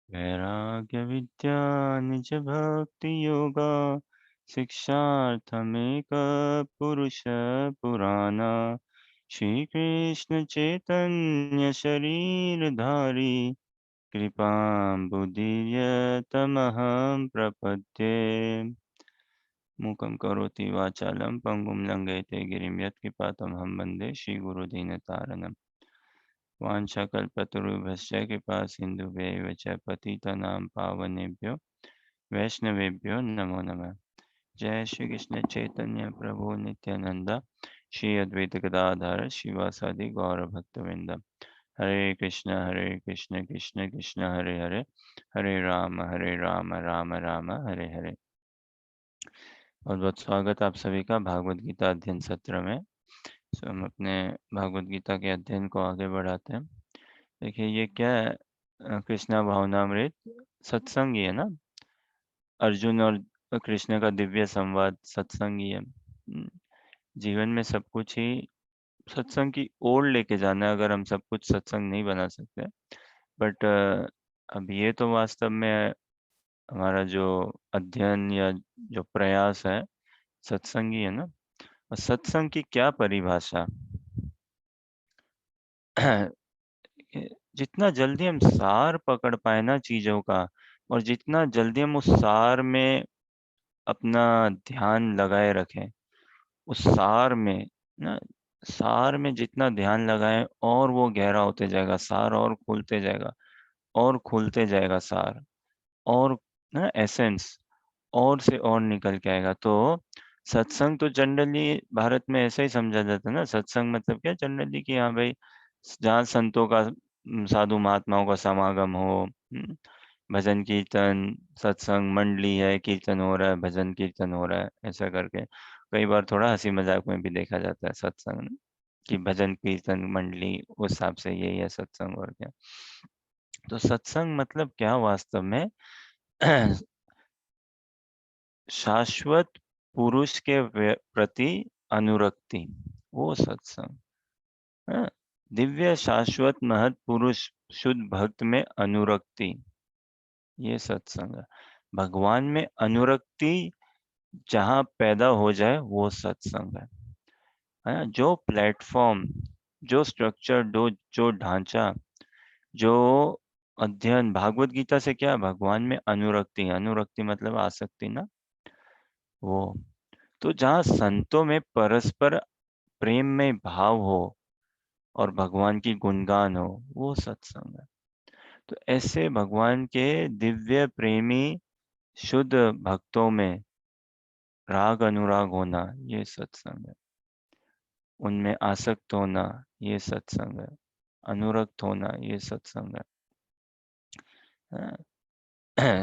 वैराग्य विद्या निज भक्ति योगा शिक्षार्थमेक पुरुष पुराना श्री कृष्ण चैतन्य शरीर धारी कृपां बुद्धिर्यतमहं प्रपद्ये। मूकं करोति वाचालं पंगुं लंघयते गिरिं यत्कृपातमहं वन्दे श्रीगुरुदीनतारणम्। वाञ्छाकल्पतरुभ्यश्च कृपा सिन्धुभ्यैव च पतितानां पावनेभ्यो वैष्णवेभ्यो नमो नमः। जय श्री कृष्ण चैतन्य प्रभु नित्यानंद श्री अद्वैत गदाधर शिवासादि गौर भक्तवृंद। हरे कृष्ण कृष्ण कृष्ण हरे हरे, हरे राम राम राम हरे हरे। बहुत बहुत स्वागत आप सभी का भागवत गीता अध्ययन सत्र में। हम अपने भागवत गीता के अध्ययन को आगे बढ़ाते हैं। देखिए ये क्या है, कृष्णा भावनामृत सत्संग ही है ना। अर्जुन और कृष्ण का दिव्य संवाद सत्संग ही है। जीवन में सब कुछ ही सत्संग की ओर लेके जाना है, अगर हम सब कुछ सत्संग नहीं बना सकते। बट अब ये तो वास्तव में हमारा जो अध्ययन या जो प्रयास है सत्संग ही है ना। और सत्संग की क्या परिभाषा जितना जल्दी हम सार पकड़ पाए ना चीजों का, और जितना जल्दी हम उस सार में अपना ध्यान लगाए रखें, उस सार में ना, सार में जितना ध्यान लगाएं और वो गहरा होते जाएगा सार, और खुलते जाएगा और खुलते जाएगा सार, और ना एसेंस और से और निकल के आएगा। तो सत्संग तो जनरली भारत में ऐसा ही समझा जाता है ना। सत्संग मतलब क्या जनरली कि हाँ भाई, जहाँ संतों का साधु महात्माओं का समागम हो, भजन कीर्तन, सत्संग मंडली है, कीर्तन हो रहा है, भजन कीर्तन हो रहा है, ऐसा करके। कई बार थोड़ा हंसी मजाक में भी देखा जाता है सत्संग ना, कि भजन कीर्तन मंडली उस हिसाब से यही है सत्संग और क्या। तो सत्संग मतलब क्या वास्तव में शाश्वत पुरुष के प्रति अनुरक्ति, वो सत्संग। हाँ, दिव्य शाश्वत महत पुरुष शुद्ध भक्त में अनुरक्ति, ये सत्संग है। भगवान में अनुरक्ति जहाँ पैदा हो जाए वो सत्संग है ना। जो प्लेटफॉर्म, जो स्ट्रक्चर, जो ढांचा, जो अध्ययन भागवत गीता से क्या, भगवान में अनुरक्ति, अनुरक्ति मतलब आसक्ति ना, वो। तो जहाँ संतों में परस्पर प्रेम में भाव हो और भगवान की गुणगान हो, वो सत्संग है। तो ऐसे भगवान के दिव्य प्रेमी शुद्ध भक्तों में राग अनुराग होना, ये सत्संग है। उनमें आसक्त होना, ये सत्संग है। अनुरक्त होना, ये सत्संग है।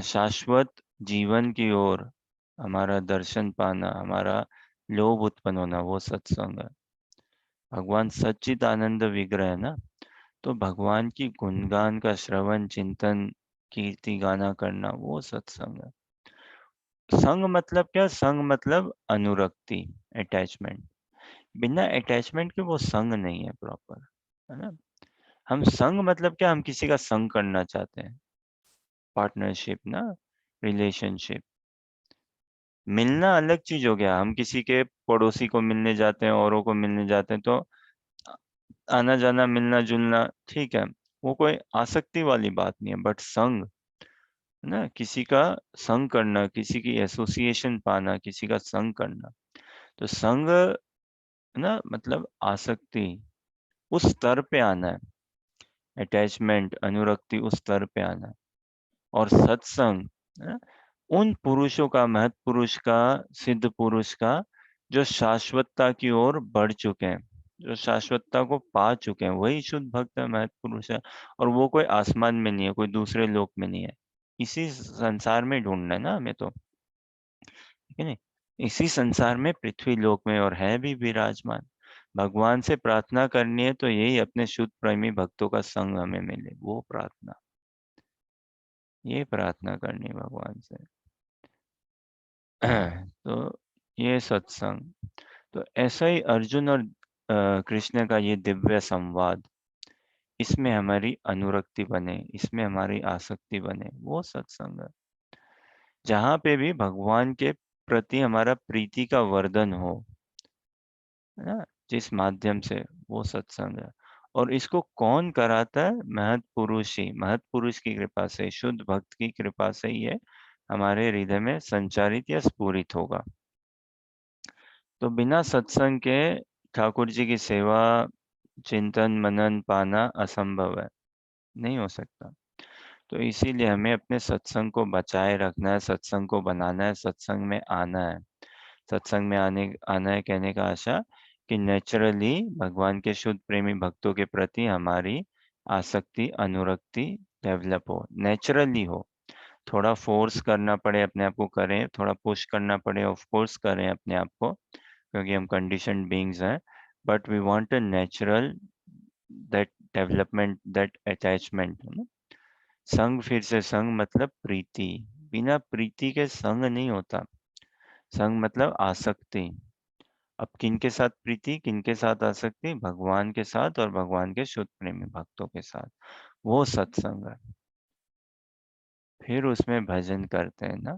शाश्वत जीवन की ओर हमारा दर्शन पाना, हमारा लोभ उत्पन्न होना, वो सत्संग है। भगवान सच्चिदानंद विग्रह है ना। तो भगवान की गुणगान का श्रवण चिंतन कीर्ति गाना करना, वो सत्संग है। संग मतलब क्या, संग मतलब अनुरक्ति, अटैचमेंट। बिना अटैचमेंट के वो संग नहीं है प्रॉपर, है ना। हम संग मतलब क्या, हम किसी का संग करना चाहते हैं, पार्टनरशिप ना, रिलेशनशिप। मिलना अलग चीज हो गया, हम किसी के पड़ोसी को मिलने जाते हैं, औरों को मिलने जाते हैं, तो आना जाना मिलना जुलना ठीक है, वो कोई आसक्ति वाली बात नहीं है। बट संग ना, किसी का संग करना, किसी की एसोसिएशन पाना, किसी का संग करना, तो संग ना मतलब आसक्ति, उस स्तर पे आना है। अटैचमेंट, अनुरक्ति, उस स्तर पे आना है। और सत्संग है, उन पुरुषों का, महत पुरुष का, सिद्ध पुरुष का, जो शाश्वतता की ओर बढ़ चुके हैं, जो शाश्वतता को पा चुके हैं, वही शुद्ध भक्त है, महत पुरुष है। और वो कोई आसमान में नहीं है, कोई दूसरे लोक में नहीं है, इसी संसार में ढूंढना है ना हमें तो, ठीक है नहीं। इसी संसार में पृथ्वी लोक में और है भी विराजमान। भगवान से प्रार्थना करनी है तो यही अपने शुद्ध प्रेमी भक्तों का संग हमें मिले, वो प्रार्थना, ये प्रार्थना करनी है भगवान से। तो ये सत्संग। तो ऐसा ही अर्जुन और कृष्ण का ये दिव्य संवाद, इसमें हमारी अनुरक्ति बने, इसमें हमारी आसक्ति बने, वो सत्संग है। जहाँ पे भी भगवान के प्रति हमारा प्रीति का वर्धन हो, है ना, जिस माध्यम से, वो सत्संग है। और इसको कौन कराता है? महत्पुरुष ही, महत्पुरुष की कृपा से, शुद्ध भक्त की कृपा से ही ये हमारे हृदय में संचारित या स्फुरित होगा। तो बिना सत्संग के ठाकुर जी की सेवा, चिंतन, मनन पाना असंभव है, नहीं हो सकता। तो इसीलिए हमें अपने सत्संग को बचाए रखना है, सत्संग को बनाना है, सत्संग में आना है। सत्संग में आना है कहने का आशा कि नेचुरली भगवान के शुद्ध प्रेमी भक्तों के प्रति हमारी आसक्ति, अनुरक्ति डेवलप हो, नेचुरली हो। थोड़ा फोर्स करना पड़े अपने आप को करें, थोड़ा पुश करना पड़े ऑफ कोर्स करें अपने आप को, क्योंकि हम कंडीशन बीइंग्स हैं। But we want a natural that development, that attachment, है ना। संग, फिर से संग मतलब प्रीति। बिना प्रीति के संग नहीं होता। संग मतलब आसक्ति। अब किनके साथ प्रीति, किनके साथ आसक्ति? भगवान के साथ और भगवान के शुद्ध प्रेमी भक्तों के साथ, वो सत्संग है। फिर उसमें भजन करते हैं ना।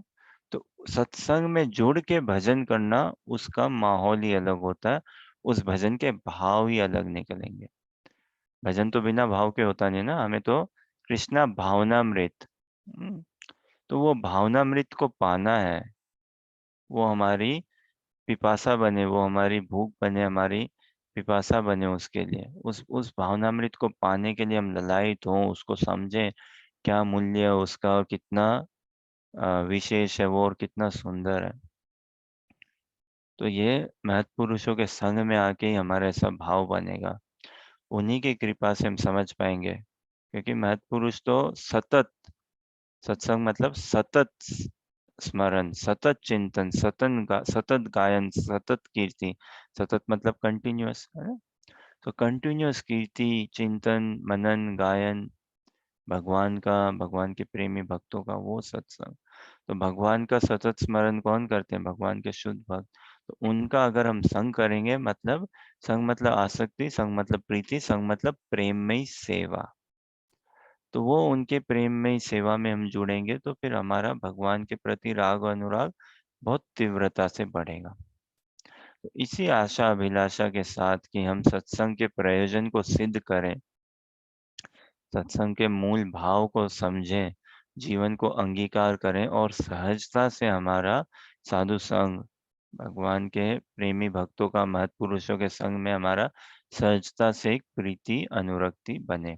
तो सत्संग में जुड़ के भजन करना, उसका माहौल ही अलग होता है, उस भजन के भाव ही अलग निकलेंगे। भजन तो बिना भाव के होता नहीं ना, हमें तो कृष्णा भावनामृत, तो वो भावनामृत को पाना है। वो हमारी पिपासा बने, वो हमारी भूख बने, हमारी पिपासा बने। उसके लिए, उस भावनामृत को पाने के लिए हम ललायत हों, उसको समझें, क्या मूल्य है उसका, और कितना विशेष है वो, और कितना सुंदर है। तो ये महत्पुरुषों के संग में आके ही हमारा ऐसा भाव बनेगा। उन्हीं की कृपा से हम समझ पाएंगे, क्योंकि महत्पुरुष तो सतत, सत्संग मतलब सतत स्मरण, सतत चिंतन, सतत गायन, सतत कीर्ति। सतत मतलब कंटिन्यूअस, है ना। तो कंटिन्यूअस कीर्ति, चिंतन, मनन, गायन भगवान का, भगवान के प्रेमी भक्तों का, वो सत्संग। तो भगवान का सतत स्मरण कौन करते हैं? भगवान के शुद्ध भक्त। तो उनका अगर हम संग करेंगे, मतलब संग मतलब आसक्ति, संग मतलब प्रीति, संग मतलब प्रेममयी सेवा। तो वो उनके प्रेम में ही सेवा में हम जुड़ेंगे, तो फिर हमारा भगवान के प्रति राग और अनुराग बहुत तीव्रता से बढ़ेगा। तो इसी आशा अभिलाषा के साथ कि हम सत्संग के प्रयोजन को सिद्ध करें, सत्संग के मूल भाव को समझें, जीवन को अंगीकार करें, और सहजता से हमारा साधु संग, भगवान के प्रेमी भक्तों का, महत्पुरुषों के संग में हमारा सहजता से एक प्रीति, अनुरक्ति बने।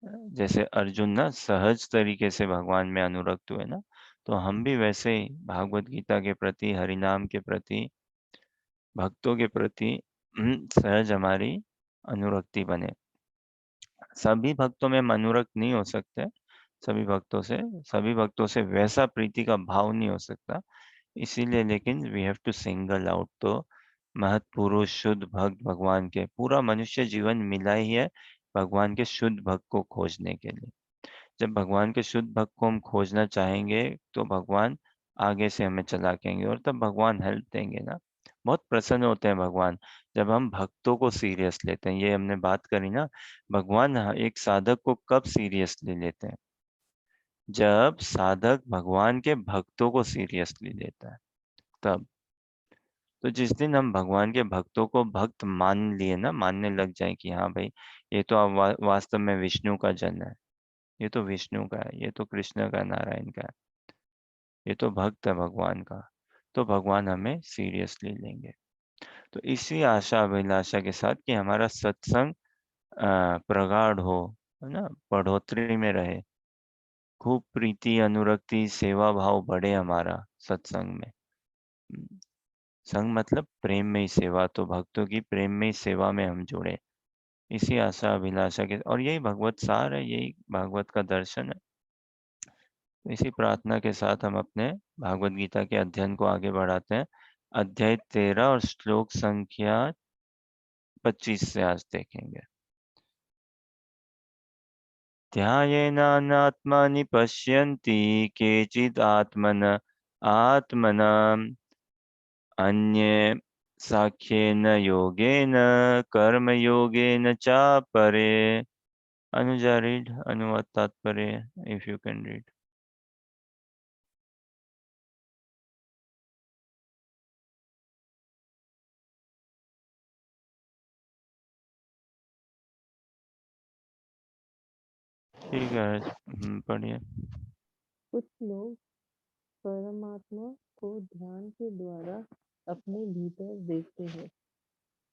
जैसे अर्जुन ना सहज तरीके से भगवान में अनुरक्त हुए ना, तो हम भी वैसे ही भागवत गीता के प्रति, हरिनाम के प्रति, भक्तों के प्रति सहज हमारी अनुरक्ति बने। सभी भक्तों में हम अनुरक्त नहीं हो सकते, सभी भक्तों से वैसा प्रीति का भाव नहीं हो सकता। इसीलिए लेकिन we have to single out, तो महत्पुरुष शुद्ध भक्त भगवान के, पूरा मनुष्य जीवन मिला ही है भगवान के शुद्ध भक्त को खोजने के लिए। जब भगवान के शुद्ध भक्त को हम खोजना चाहेंगे, तो भगवान आगे से हमें चला के आएंगे, और तब भगवान हेल्प देंगे ना। बहुत प्रसन्न होते हैं भगवान जब हम भक्तों को सीरियस लेते हैं। ये हमने बात करी ना, भगवान एक साधक को कब सीरियसली लेते हैं? जब साधक भगवान के भक्तों को सीरियसली लेता है, तब। तो जिस दिन हम भगवान के भक्तों को भक्त मान लिए ना, मानने लग जाए कि हाँ भाई, ये तो अब वास्तव में विष्णु का जन है, ये तो विष्णु का है, ये तो कृष्ण का, नारायण का है, ये तो भक्त है भगवान का, तो भगवान हमें सीरियसली लेंगे। तो इसी आशा अभिलाषा के साथ कि हमारा सत्संग प्रगाढ़ हो, है ना, बढ़ोतरी में रहे, खूब प्रीति, अनुरक्ति, सेवा भाव बढ़े हमारा सत्संग में। हम्म, संग मतलब प्रेम में ही सेवा, तो भक्तों की प्रेम में ही सेवा में हम जुड़े। इसी आशा अभिलाषा के, और यही भगवत सार है, यही भागवत का दर्शन है। तो इसी प्रार्थना के साथ हम अपने भागवत गीता के अध्ययन को आगे बढ़ाते हैं। अध्याय 13 और श्लोक संख्या 25 से आज देखेंगे। ध्यायेनात्मानि पश्यन्ति केचित् आत्मना अन्ये साख्येन योगेन कर्मयोगेन च परे. Anuja, read Anuvad Tatparya if you can read. ठीक है, पढ़िए. कुछ लोग परमात्मा को ध्यान के द्वारा अपने भीतर देखते हैं,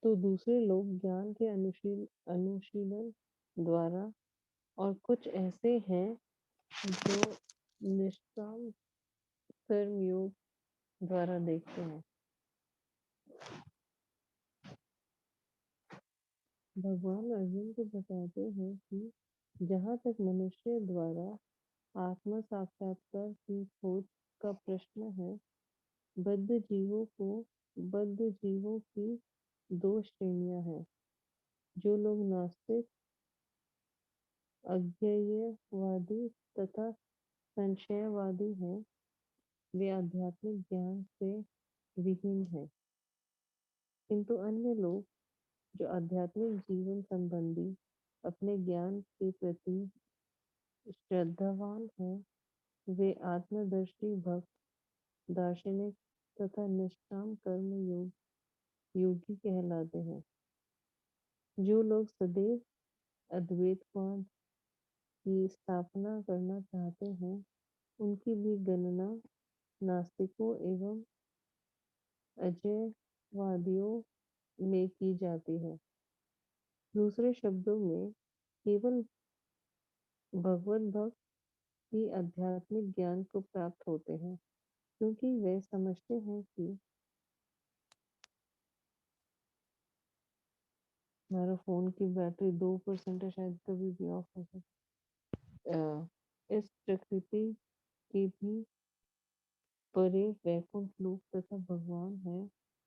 तो दूसरे लोग ज्ञान के अनुशीलन द्वारा, और कुछ ऐसे हैं जो निष्काम कर्म योग द्वारा देखते हैं. भगवान अर्जुन को बताते हैं कि जहाँ तक मनुष्य द्वारा आत्म साक्षात्कार की खोज का प्रश्न है, बद्ध जीवों की दो श्रेणियां हैं. जो लोग नास्तिक, अज्ञेयवादी तथा संशयवादी हैं, वे आध्यात्मिक ज्ञान से विहीन हैं. किंतु अन्य लोग जो आध्यात्मिक जीवन संबंधी अपने ज्ञान के प्रति श्रद्धावान हैं, वे आत्मदर्शी भक्त, दार्शनिक तथा निष्काम कर्म योगी कहलाते हैं. जो लोग सदैव अद्वैतवाद की स्थापना करना चाहते हैं, उनकी भी गणना नास्तिकों एवं अजैयवादियों में की जाती है. दूसरे शब्दों में, केवल भगवत भक्त ही आध्यात्मिक ज्ञान को प्राप्त होते हैं, क्योंकि वे समझते हैं कि मेरा फोन की बैटरी 2% है, शायद कभी भी ऑफ हो सकती. इस प्रकृति के भी परे वैकुंठ लोक तथा भगवान है,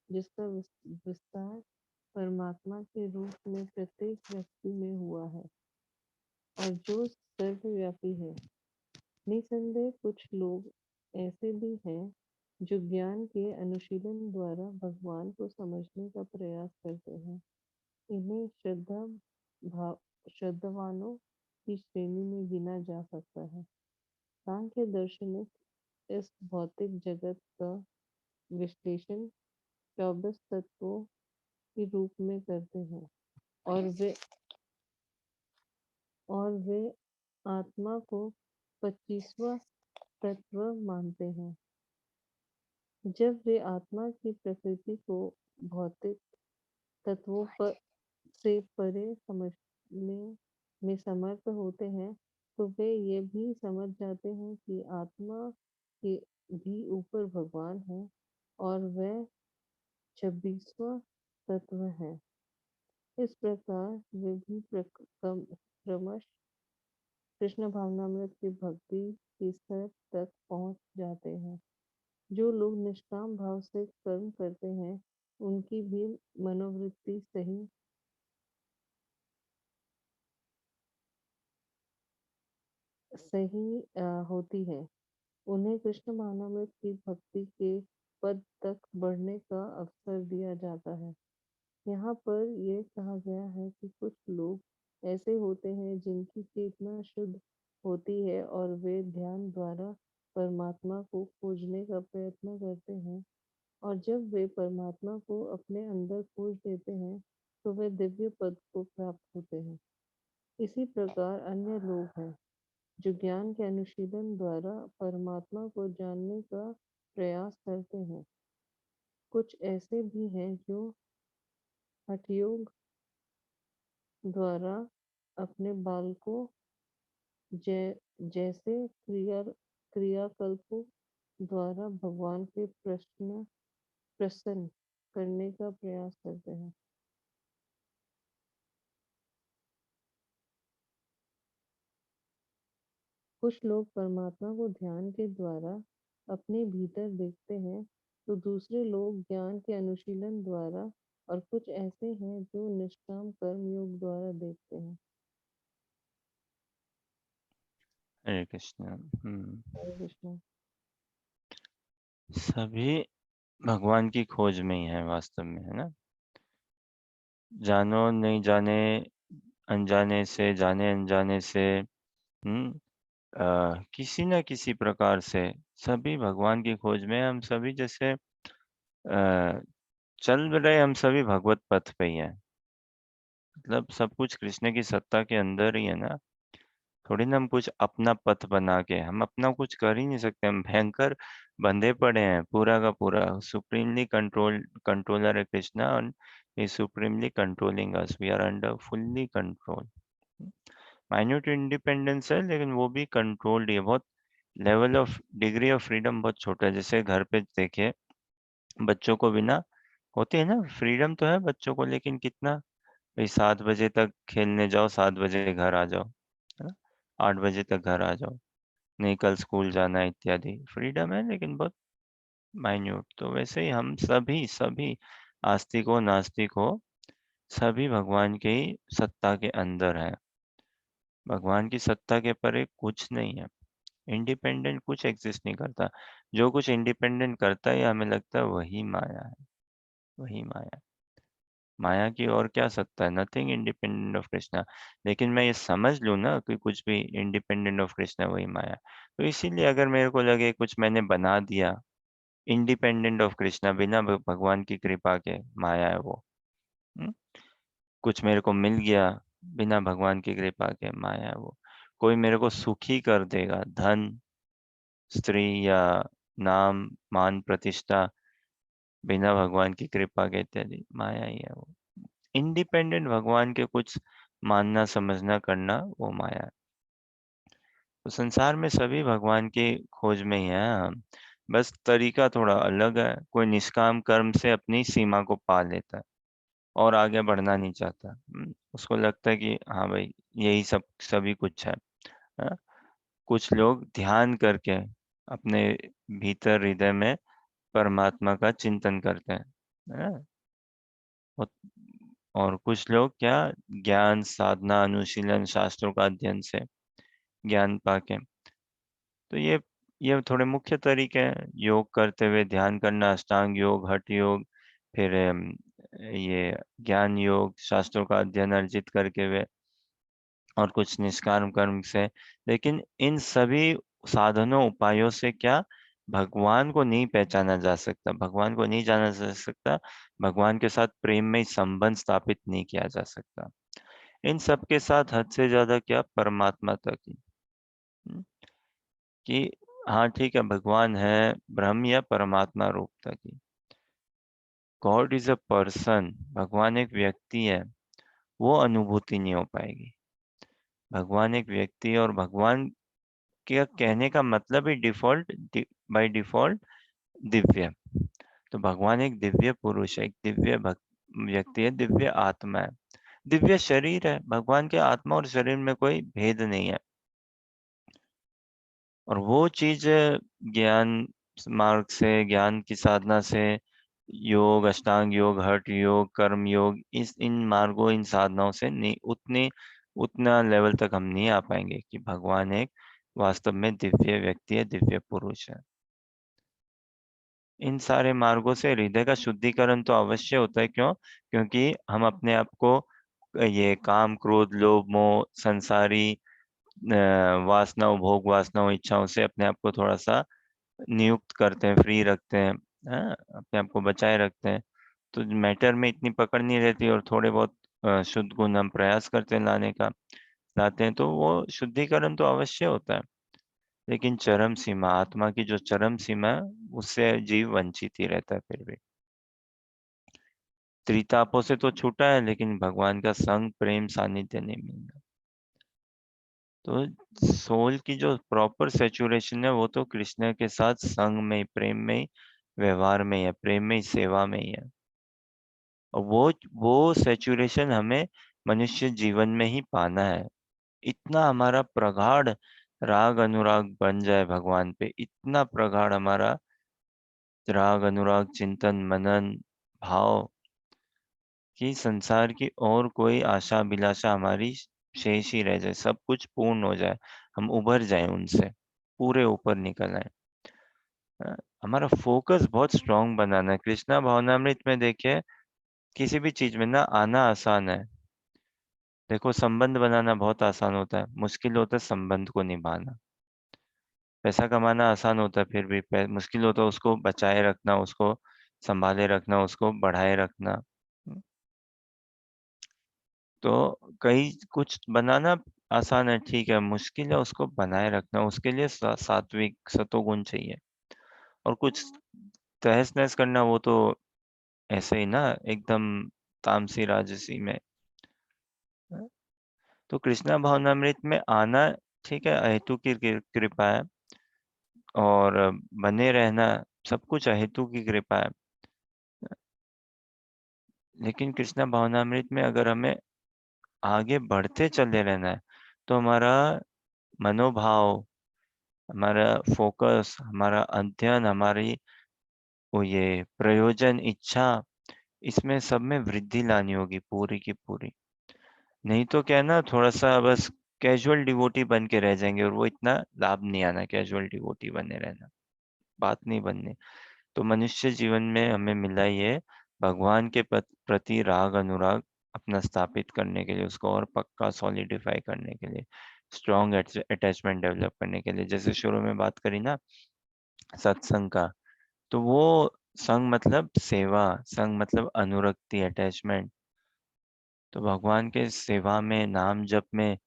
जिसका विस्तार परमात्मा के रूप में प्रत्येक व्यक्ति में हुआ है और जो सर्वव्यापी है. निसंदेह कुछ लोग ऐसे भी हैं जो ज्ञान के अनुशीलन द्वारा भगवान को समझने का प्रयास करते हैं. इन्हें श्रद्धावानों की श्रेणी में गिना जा सकता है. सांख्य दार्शनिक इस भौतिक जगत का विश्लेषण 24 तत्वों के रूप में करते हैं, और वे आत्मा को 25वां तत्व मानते हैं. जब वे आत्मा की प्रकृति को भौतिक तत्वों से परे समझने में समर्थ होते हैं, तो वे ये भी समझ जाते हैं कि आत्मा के भी ऊपर भगवान है और वह 26वां तत्व है. इस प्रकार वे भी क्रमश कृष्ण भावनामृत की भक्ति के स्तर तक पहुंच जाते हैं. जो लोग निष्काम भाव से कर्म करते हैं, उनकी भी मनोवृत्ति सही होती है. उन्हें कृष्ण भावनामृत की भक्ति के पद तक बढ़ने का अवसर दिया जाता है. यहाँ पर यह कहा गया है कि कुछ लोग ऐसे होते हैं जिनकी चेतना शुद्ध होती है और वे ध्यान द्वारा परमात्मा को खोजने का प्रयत्न करते हैं, और जब वे परमात्मा को अपने अंदर खोज लेते हैं, तो वे दिव्य पद को प्राप्त होते हैं. इसी प्रकार अन्य लोग हैं जो ज्ञान के अनुशीलन द्वारा परमात्मा को जानने का प्रयास करते हैं. कुछ ऐसे भी हैं जो हठयोग द्वारा अपने बालकों जैसे क्रियाकल्पों द्वारा भगवान के प्रसन्न करने का प्रयास करते हैं. कुछ लोग परमात्मा को ध्यान के द्वारा अपने भीतर देखते हैं, तो दूसरे लोग ज्ञान के अनुशीलन द्वारा, और कुछ ऐसे हैं जो निष्काम कर्म योग द्वारा देखते हैं. हरे कृष्ण. हरे कृष्ण. सभी भगवान की खोज में ही है वास्तव में, है ना? जानो नहीं जाने, अनजाने से, जाने अनजाने से, किसी न किसी प्रकार से सभी भगवान की खोज में हैं। हम सभी जैसे चल रहे, हम सभी भगवत पथ पे ही हैं। मतलब सब कुछ कृष्ण की सत्ता के अंदर ही है ना। थोड़ी ना हम कुछ अपना पथ बना के, हम अपना कुछ कर ही नहीं सकते। हम भयंकर बंधे पड़े हैं पूरा का पूरा। सुप्रीमली कंट्रोलर है कृष्णा, और he supremely controlling us. We are under fully control. Minute independence है, लेकिन वो भी कंट्रोल्ड ही है। बहुत level of degree of freedom बहुत छोटा है। जैसे घर पे देखिए, बच्चों को बिना होती है ना फ्रीडम, तो है बच्चों को, लेकिन कितना, भाई 7 बजे तक खेलने जाओ, 7 बजे घर आ जाओ, है ना? 8 बजे तक घर आ जाओ, नहीं कल स्कूल जाना है इत्यादि। फ्रीडम है लेकिन बहुत माइन्यूट। तो वैसे ही हम सभी सभी, आस्तिक हो नास्तिक हो, सभी भगवान के ही सत्ता के अंदर है। भगवान की सत्ता के परे कुछ नहीं है। इंडिपेंडेंट कुछ एग्जिस्ट नहीं करता। जो कुछ इंडिपेंडेंट करता है, हमें लगता है वही माया है, वही माया। माया की और क्या सत्ता है? Nothing independent of Krishna. लेकिन मैं ये समझ लूँ ना कि कुछ भी इंडिपेंडेंट ऑफ कृष्णा वही माया, तो इसीलिए अगर मेरे को लगे कुछ मैंने बना दिया इंडिपेंडेंट ऑफ कृष्णा, बिना भगवान की कृपा के, माया है वो। हम्म? कुछ मेरे को मिल गया बिना भगवान की कृपा के, माया है वो। कोई मेरे को सुखी कर देगा, धन, स्त्री या नाम, मान, प्रतिष्ठा, बिना भगवान की कृपा के, इत्यादि, माया ही है वो। इंडिपेंडेंट भगवान के कुछ मानना समझना करना, वो माया है। तो संसार में सभी भगवान की खोज में ही है हम। बस तरीका थोड़ा अलग है। कोई निष्काम कर्म से अपनी सीमा को पा लेता है और आगे बढ़ना नहीं चाहता। उसको लगता है कि हाँ भाई, यही सब सभी कुछ है। हाँ? कुछ लोग ध्यान करके अपने भीतर हृदय में परमात्मा का चिंतन करते हैं। हाँ? और और कुछ लोग क्या, ज्ञान, साधना, अनुशीलन, शास्त्रों का अध्ययन से ज्ञान पाके। तो ये थोड़े मुख्य तरीके हैं। योग करते हुए ध्यान करना, अष्टांग योग, हठ योग, फिर ये ज्ञान योग, शास्त्रों का अध्ययन अर्जित करके हुए, और कुछ निष्काम कर्म से। लेकिन इन सभी साधनों उपायों से क्या, भगवान को नहीं पहचाना जा सकता, भगवान को नहीं जाना जा सकता, भगवान के साथ प्रेम में संबंध स्थापित नहीं किया जा सकता। इन सब के साथ हद से ज्यादा क्या, परमात्मा तक ही। हम्म, कि हाँ ठीक है, भगवान है, ब्रह्म या परमात्मा रूप तक ही। गॉड इज अ पर्सन, भगवान एक व्यक्ति है, वो अनुभूति नहीं हो पाएगी। भगवान एक व्यक्ति है, और भगवान के कहने का मतलब ही डिफॉल्ट, बाय डिफॉल्ट दिव्य। तो भगवान एक दिव्य पुरुष है, एक दिव्य व्यक्ति है, दिव्य आत्मा है, दिव्य शरीर है। भगवान के आत्मा और शरीर में कोई भेद नहीं है। और वो चीज ज्ञान मार्ग से, ज्ञान की साधना से, योग, अष्टांग योग, हठ योग, कर्म योग, इन मार्गों, इन साधनाओं से नहीं, उतना लेवल तक हम नहीं आ पाएंगे कि भगवान एक वास्तव में दिव्य व्यक्ति है, दिव्य पुरुष है। इन सारे मार्गों से हृदय का शुद्धिकरण तो अवश्य होता है। क्यों? क्योंकि हम अपने आप को ये काम, क्रोध, लोभ, मोह, संसारी वासनाओं, भोग वासनाओं, इच्छाओं से अपने आप को थोड़ा सा नियुक्त करते हैं, फ्री रखते हैं। हाँ, अपने आप को बचाए रखते हैं। तो मैटर में इतनी पकड़ नहीं रहती, और थोड़े बहुत शुद्ध गुण हम प्रयास करते हैं लाने का, लाते हैं, तो वो शुद्धिकरण तो अवश्य होता है। लेकिन चरम सीमा, आत्मा की जो चरम सीमा है, उससे जीव वंचित ही रहता है फिर भी। त्रितापों से तो छूटा है, लेकिन भगवान का संग, प्रेम, सानिध्य नहीं मिलता। तो सोल की जो प्रॉपर सेचुरेशन है, वो तो कृष्ण के साथ संग में ही, प्रेम में ही, व्यवहार में ही है, प्रेम में ही, सेवा में ही है। और वो सेचुरेशन हमें मनुष्य जीवन में ही पाना है। इतना हमारा प्रगाढ़ राग अनुराग बन जाए भगवान पे, इतना प्रगाढ़ हमारा राग अनुराग, चिंतन, मनन, भाव, कि संसार की और कोई आशा अभिलाषा हमारी शेष ही रह जाए, सब कुछ पूर्ण हो जाए, हम उभर जाएं उनसे, पूरे ऊपर निकल आए। हमारा फोकस बहुत स्ट्रांग बनाना है। कृष्णा भावनामृत में देखिए, किसी भी चीज में ना आना आसान है। देखो, संबंध बनाना बहुत आसान होता है, मुश्किल होता है संबंध को निभाना। पैसा कमाना आसान होता है, फिर भी मुश्किल होता है उसको बचाए रखना, उसको संभाले रखना, उसको बढ़ाए रखना। तो कई कुछ बनाना आसान है, ठीक है, मुश्किल है उसको बनाए रखना। उसके लिए सात्विक सतोगुण चाहिए। और कुछ तहस नहस करना, वो तो ऐसे ही ना, एकदम तामसी राजसी में। तो कृष्णा भावनामृत में आना, ठीक है, अहेतु की कृपा है। और बने रहना, सब कुछ अहेतु की कृपा है। लेकिन कृष्णा भावनामृत में अगर हमें आगे बढ़ते चले रहना है, तो हमारा मनोभाव, हमारा फोकस, हमारा अध्ययन, हमारी वो ये प्रयोजन, इच्छा, इसमें सब में वृद्धि लानी होगी पूरी की पूरी। नहीं तो क्या है ना, थोड़ा सा बस कैजुअल डिवोटी बन के रह जाएंगे, और वो इतना लाभ नहीं आना कैजुअल डिवोटी बने रहना, बात नहीं बननी। तो मनुष्य जीवन में हमें मिला ये भगवान के प्रति राग अनुराग अपना स्थापित करने के लिए, उसको और पक्का सॉलिडिफाई करने के लिए, स्ट्रॉन्ग अटैचमेंट डेवलप करने के लिए। जैसे शुरू में बात करी ना सत्संग का, तो वो संग मतलब सेवा, संग मतलब अनुरक्ति, अटैचमेंट। तो भगवान के सेवा में, नाम जप में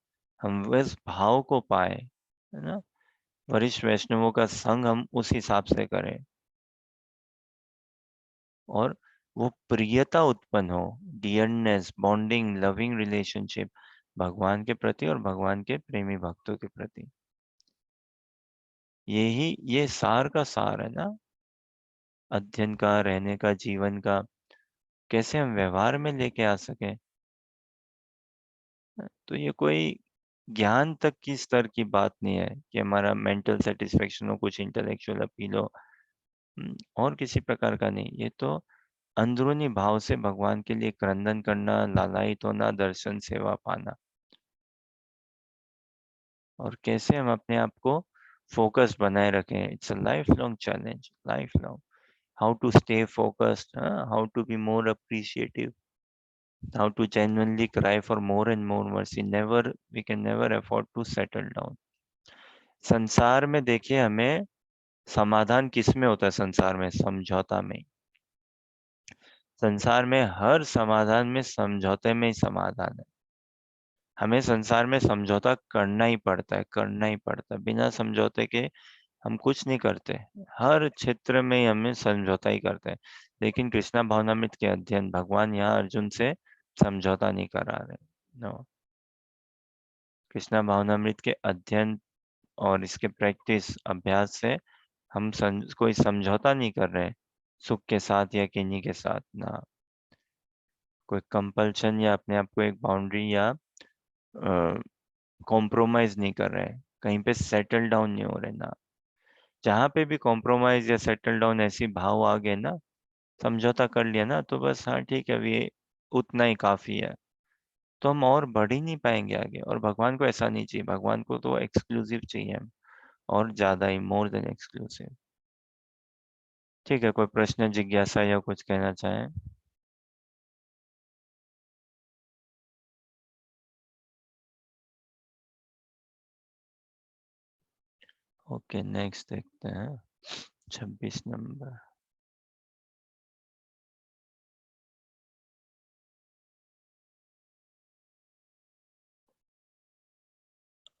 हम उस भाव को पाए, है ना। वरिष्ठ वैष्णवों का संग हम उस हिसाब से करें, और वो प्रियता उत्पन्न हो, डियरनेस, बॉन्डिंग, लविंग रिलेशनशिप भगवान के प्रति और भगवान के प्रेमी भक्तों के प्रति। यही ये सार का सार है ना, अध्ययन का, रहने का, जीवन का, कैसे हम व्यवहार में लेके आ सके। तो ये कोई ज्ञान तक की स्तर की बात नहीं है कि हमारा मेंटल सेटिस्फेक्शन हो, कुछ इंटेलेक्चुअल अपील हो, और किसी प्रकार का नहीं। ये तो अंदरूनी भाव से भगवान के लिए क्रंदन करना, लालायित होना, दर्शन सेवा पाना। और कैसे हम अपने आप को फोकस बनाए रखें, it's a life long challenge, life long. How to stay focused, how to be more appreciative, how to genuinely cry for more and more mercy. Never, we can never afford to settle down. संसार में देखिए, हमें समाधान किस में होता है? संसार में समझौता में। संसार में हर समाधान में समझौते में ही समाधान है। हमें संसार में समझौता करना ही पड़ता है, करना ही पड़ता है। बिना समझौते के हम कुछ नहीं करते। हर क्षेत्र में ही हमें समझौता ही करते हैं। लेकिन कृष्णा भावनामृत के अध्ययन, भगवान यहाँ अर्जुन से समझौता नहीं करा रहे। नो, कृष्णा भावनामृत के अध्ययन और इसके प्रैक्टिस अभ्यास से हम कोई समझौता नहीं कर रहे, सुख के साथ या किन्हीं के साथ ना। कोई कंपल्शन या अपने आप को एक बाउंड्री या कॉम्प्रोमाइज नहीं कर रहे, कहीं पे सेटल डाउन नहीं हो रहे ना। जहाँ पे भी कॉम्प्रोमाइज या सेटल डाउन ऐसी भाव आ गए ना, समझौता कर लिया ना, तो बस हाँ ठीक है, अभी ये उतना ही काफी है। तो हम और बढ़ ही नहीं पाएंगे आगे। और भगवान को ऐसा नहीं चाहिए, भगवान को तो एक्सक्लूसिव चाहिए, और ज्यादा ही, मोर देन एक्सक्लूसिव। ठीक है, कोई प्रश्न, जिज्ञासा या कुछ कहना चाहें? ओके, नेक्स्ट देखते हैं, 26 नंबर।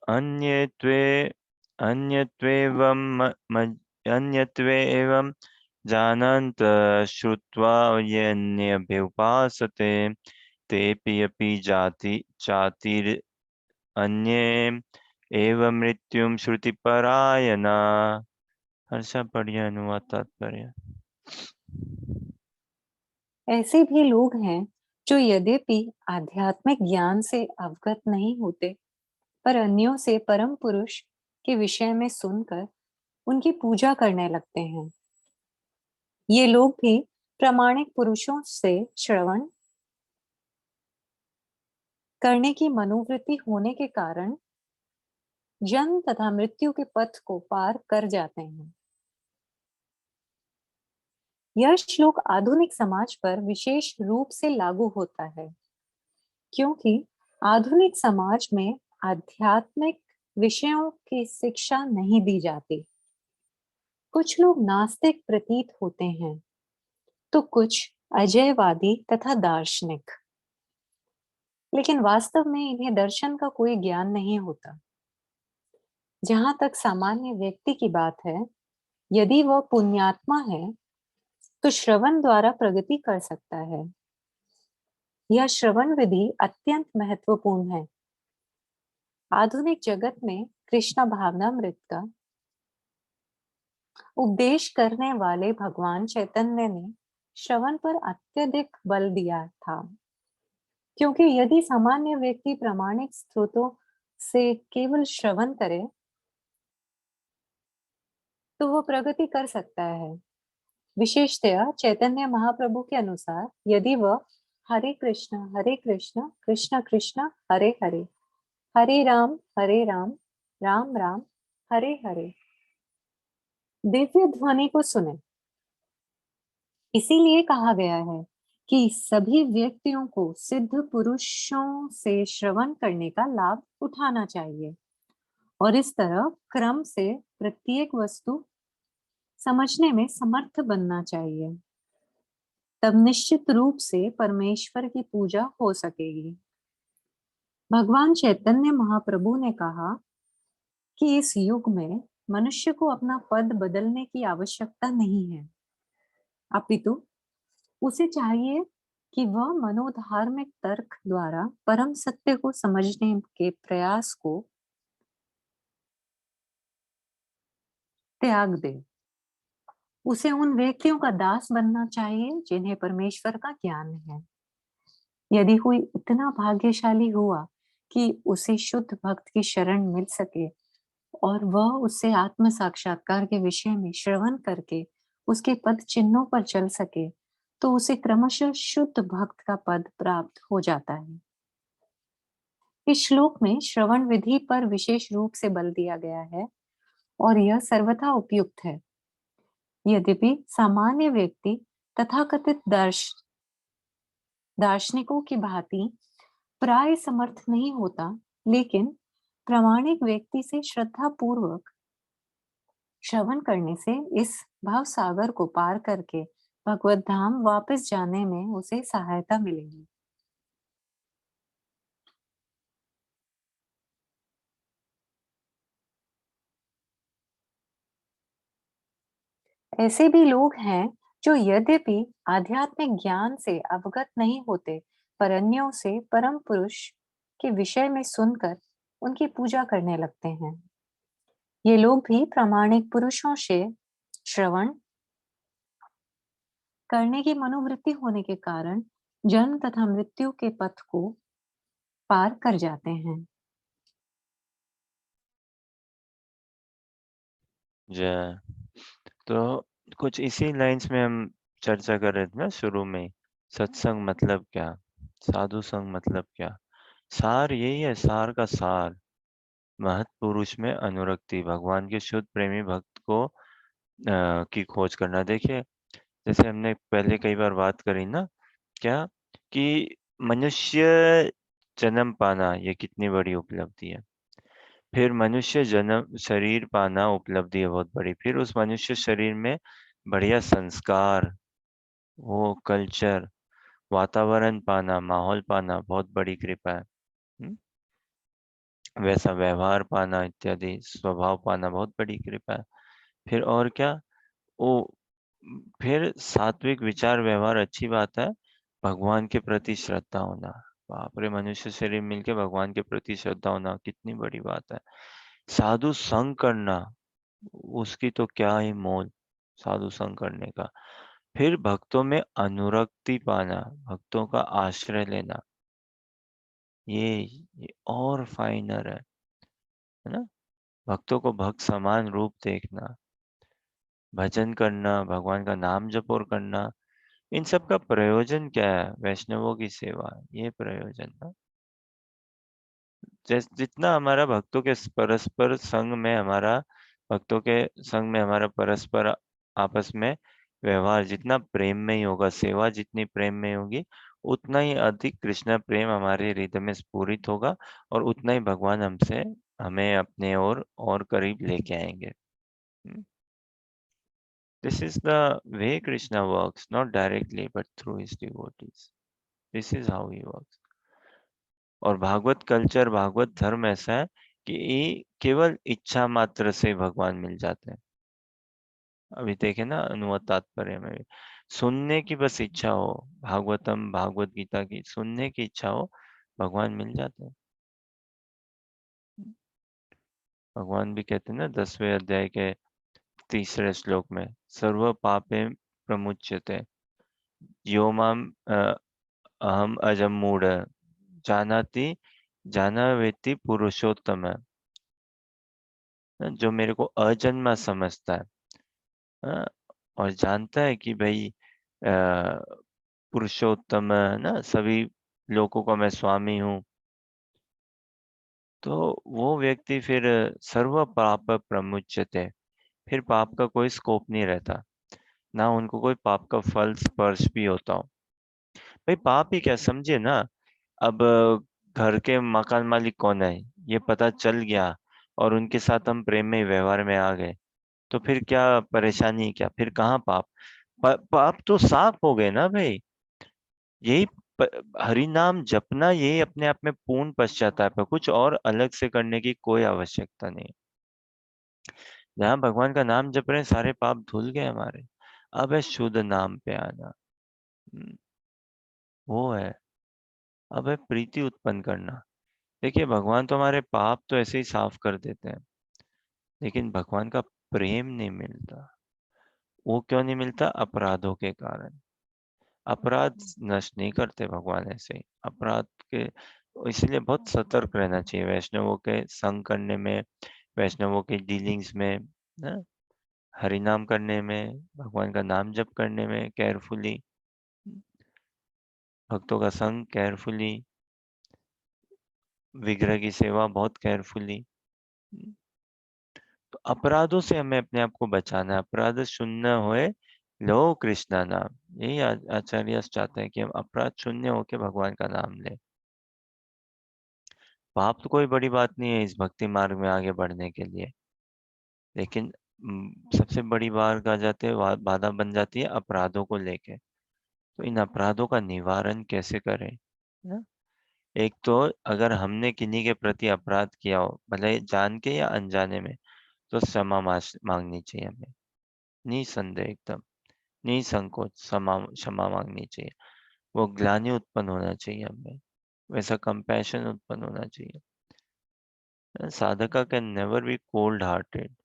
अन्यत्वे अन्यत्वेवं अन्यत्वेवं जानन्त श्रुत्वा येऽन्यभ्युपासते तेऽपि अपि अन्ये एव मृत्युं श्रुतिपरायणा। हर्षा, बढ़िया अनुवाद तात्पर्य। ऐसे भी लोग हैं जो यद्यपि आध्यात्मिक ज्ञान से अवगत नहीं होते, पर अन्यों से परम पुरुष के विषय में सुनकर उनकी पूजा करने लगते हैं। ये लोग भी प्रामाणिक पुरुषों से श्रवण करने की मनोवृत्ति होने के कारण जन्म तथा मृत्यु के पथ को पार कर जाते हैं। यह श्लोक आधुनिक समाज पर विशेष रूप से लागू होता है, क्योंकि आधुनिक समाज में आध्यात्मिक विषयों की शिक्षा नहीं दी जाती। कुछ लोग नास्तिक प्रतीत होते हैं, तो कुछ अजयवादी तथा दार्शनिक, लेकिन वास्तव में इन्हें दर्शन का कोई ज्ञान नहीं होता। जहां तक सामान्य व्यक्ति की बात है, यदि वह पुण्यात्मा है तो श्रवण द्वारा प्रगति कर सकता है। यह श्रवण विधि अत्यंत महत्वपूर्ण है। आधुनिक जगत में कृष्ण भावनामृत का उपदेश करने वाले भगवान चैतन्य ने श्रवण पर अत्यधिक बल दिया था, क्योंकि यदि सामान्य व्यक्ति प्रामाणिक स्रोतों से केवल श्रवण करे तो वह प्रगति कर सकता है। विशेषतया चैतन्य महाप्रभु के अनुसार यदि वह हरे कृष्ण कृष्ण कृष्ण हरे हरे, हरे राम राम राम हरे हरे दिव्य ध्वनि को सुने। इसीलिए कहा गया है कि सभी व्यक्तियों को सिद्ध पुरुषों से श्रवण करने का लाभ उठाना चाहिए और इस तरह क्रम से प्रत्येक वस्तु समझने में समर्थ बनना चाहिए। तब निश्चित रूप से परमेश्वर की पूजा हो सकेगी। भगवान चैतन्य महाप्रभु ने कहा कि इस युग में मनुष्य को अपना पद बदलने की आवश्यकता नहीं है, अपितु उसे चाहिए कि वह मनोधार्मिक तर्क द्वारा परम सत्य को समझने के प्रयास को त्याग दे। उसे उन व्यक्तियों का दास बनना चाहिए जिन्हें परमेश्वर का ज्ञान है। यदि कोई इतना भाग्यशाली हुआ कि उसे शुद्ध भक्त की शरण मिल सके और वह उससे आत्म साक्षात्कार के विषय में श्रवण करके उसके पद चिन्हों पर चल सके, तो उसे क्रमशः शुद्ध भक्त का पद प्राप्त हो जाता है। इस श्लोक में श्रवण विधि पर विशेष रूप से बल दिया गया है और यह सर्वथा उपयुक्त है। यद्यपि सामान्य व्यक्ति तथाकथित दार्शनिकों की भांति प्राय समर्थ नहीं होता, लेकिन प्रामाणिक व्यक्ति से श्रद्धा पूर्वक श्रवण करने से इस भाव सागर को पार करके भगवत धाम वापस जाने में उसे सहायता मिलेगी। ऐसे भी लोग हैं जो यद्यपि आध्यात्मिक ज्ञान से अवगत नहीं होते, पर अन्यों से परम पुरुष के विषय में सुनकर उनकी पूजा करने लगते हैं। ये लोग भी प्रामाणिक पुरुषों से श्रवण करने की मनोवृत्ति होने के कारण जन्म तथा मृत्यु के पथ को पार कर जाते हैं। जय। तो कुछ इसी लाइंस में हम चर्चा कर रहे थे ना शुरू में, सत्संग मतलब क्या, साधु संग मतलब क्या। सार यही है, सार का सार, महत पुरुष में अनुरक्ति, भगवान के शुद्ध प्रेमी भक्त को की खोज करना। देखिए, जैसे हमने पहले कई बार बात करी ना, क्या कि मनुष्य जन्म पाना ये कितनी बड़ी उपलब्धि है। फिर मनुष्य जन्म शरीर पाना उपलब्धि है बहुत बड़ी। फिर उस मनुष्य शरीर में बढ़िया संस्कार, वो कल्चर, वातावरण पाना, माहौल पाना बहुत बड़ी कृपा है। वैसा व्यवहार पाना इत्यादि, स्वभाव पाना बहुत बड़ी कृपा है। फिर और क्या, वो फिर सात्विक विचार व्यवहार अच्छी बात है। भगवान के प्रति श्रद्धा होना, बाप रे, मनुष्य शरीर मिलके भगवान के प्रति श्रद्धा होना कितनी बड़ी बात है। साधु संग करना, उसकी तो क्या ही मोल, साधु संग करने का। फिर भक्तों में अनुरक्ति पाना, भक्तों का आश्रय लेना, ये और फाइनर है ना। भक्तों को भक्त समान रूप देखना, भजन करना, भगवान का नाम जप और करना, इन सब का प्रयोजन क्या है? वैष्णवों की सेवा, ये प्रयोजन है। जितना हमारा भक्तों के परस्पर संग में, हमारा भक्तों के संग में हमारा परस्पर आपस में व्यवहार जितना प्रेम में ही होगा, सेवा जितनी प्रेम में होगी, उतना ही अधिक कृष्ण प्रेम हमारे हृदय में स्फुरित होगा और उतना ही भगवान हमें अपने और करीब लेके आएंगे। This is the way Krishna works, not directly but through his devotees. This is how he works. और भागवत कल्चर, भागवत धर्म ऐसा है कि ये केवल इच्छा मात्र से भगवान मिल जाते हैं। अभी देखे ना अनुवाद तात्पर्य में भी, सुनने की बस इच्छा हो, भागवतम भागवत गीता की सुनने की इच्छा हो, भगवान मिल जाते हैं। भगवान भी कहते हैं ना 10वें अध्याय के 3रे श्लोक में, सर्व पापे प्रमुच्यते यो माम अहम अजम मूढ़ जानाति जानावेति पुरुषोत्तम, जो मेरे को अजन्मा समझता है, हाँ, और जानता है कि भाई पुरुषोत्तम है ना, सभी लोगों का मैं स्वामी हूँ, तो वो व्यक्ति फिर सर्व पाप प्रमुच्यते, फिर पाप का कोई स्कोप नहीं रहता, ना उनको कोई पाप का फल स्पर्श भी होता हो। भाई पाप ही क्या, समझे ना, अब घर के मकान मालिक कौन है ये पता चल गया और उनके साथ हम प्रेम में व्यवहार में आ गए, तो फिर क्या परेशानी, क्या फिर कहाँ पाप? पाप तो साफ हो गए ना भाई। यही हरि नाम जपना, यही अपने आप में पूर्ण पश्चाताप है, कुछ और अलग से करने की कोई आवश्यकता नहीं। जहाँ भगवान का नाम जप रहे हैं, सारे पाप धुल गए हमारे, अब है शुद्ध नाम पे आना। वो है, अब है प्रीति उत्पन्न करना। देखिए भगवान तो हमारे पाप तो ऐसे ही साफ कर देते हैं, लेकिन भगवान का प्रेम नहीं मिलता। वो क्यों नहीं मिलता? अपराधों के कारण। अपराध नष्ट नहीं करते भगवान ऐसे ही, अपराध के, इसलिए बहुत सतर्क रहना चाहिए वैष्णवों के संग करने में, वैष्णवों की डीलिंग्स में, ना, हरि नाम करने में, भगवान का नाम जप करने में केयरफुली, भक्तों का संग केयरफुली, विग्रह की सेवा बहुत केयरफुली। तो अपराधों से हमें अपने आप को बचाना है, अपराध शून्य होए लो कृष्णा नाम, यही आचार्य चाहते हैं कि हम अपराध शून्य होके भगवान का नाम लें। पाप तो कोई बड़ी बात नहीं है इस भक्ति मार्ग में आगे बढ़ने के लिए, लेकिन सबसे बड़ी बात आ जाती है, बाधा बन जाती है अपराधों को लेके। तो इन अपराधों का निवारण कैसे करें ना? एक तो अगर हमने किन्हीं के प्रति अपराध किया हो, भले जान के या अनजाने में, तो क्षमा मांगनी चाहिए हमें, निसंदेह एकदम निसंकोच क्षमा मांगनी चाहिए। वो ग्लानि उत्पन्न होना चाहिए हमें, वैसा कंपैशन उत्पन्न होना चाहिए। Sadhaka can never be cold hearted,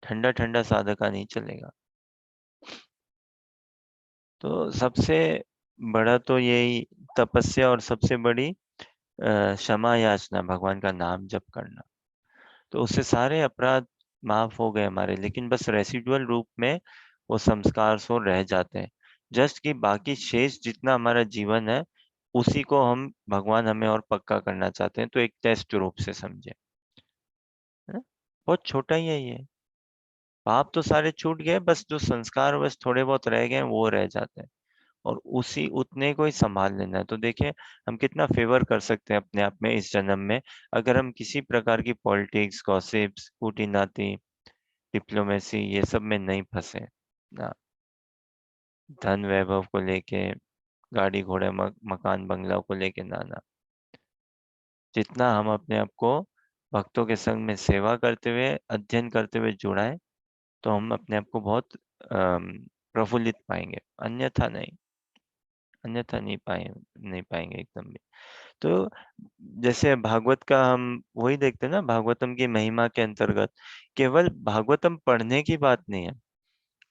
ठंडा ठंडा साधका नहीं चलेगा। तो सबसे बड़ा तो यही तपस्या, और सबसे बड़ी क्षमा याचना, भगवान का नाम जप करना, तो उससे सारे अपराध माफ हो गए हमारे, लेकिन बस रेसिडुअल रूप में वो संस्कार सो रह जाते हैं। जस्ट कि बाकी शेष जितना हमारा जीवन है, उसी को हम भगवान हमें और पक्का करना चाहते हैं, तो एक टेस्ट रूप से समझे, है ना? बहुत छोटा ही है ये, पाप तो सारे छूट गए, बस जो संस्कार बस थोड़े बहुत रह गए वो रह जाते हैं, और उसी उतने को ही संभाल लेना है। तो देखिए हम कितना फेवर कर सकते हैं अपने आप में इस जन्म में, अगर हम किसी प्रकार की पॉलिटिक्स, गॉसिप्स, कूटी नाती, डिप्लोमेसी, ये सब में नहीं फंसे ना, धन वैभव को लेके, गाड़ी घोड़े मकान बंगला को लेके ना। जितना हम अपने आप को भक्तों के संग में सेवा करते हुए, अध्ययन करते हुए जुड़ाए, तो हम अपने आप को बहुत प्रफुल्लित पाएंगे, अन्यथा नहीं, अन्यथा नहीं पाएंगे एकदम भी। तो जैसे भागवत का हम वही देखते हैं ना, भागवतम की महिमा के अंतर्गत केवल भागवतम पढ़ने की बात नहीं है,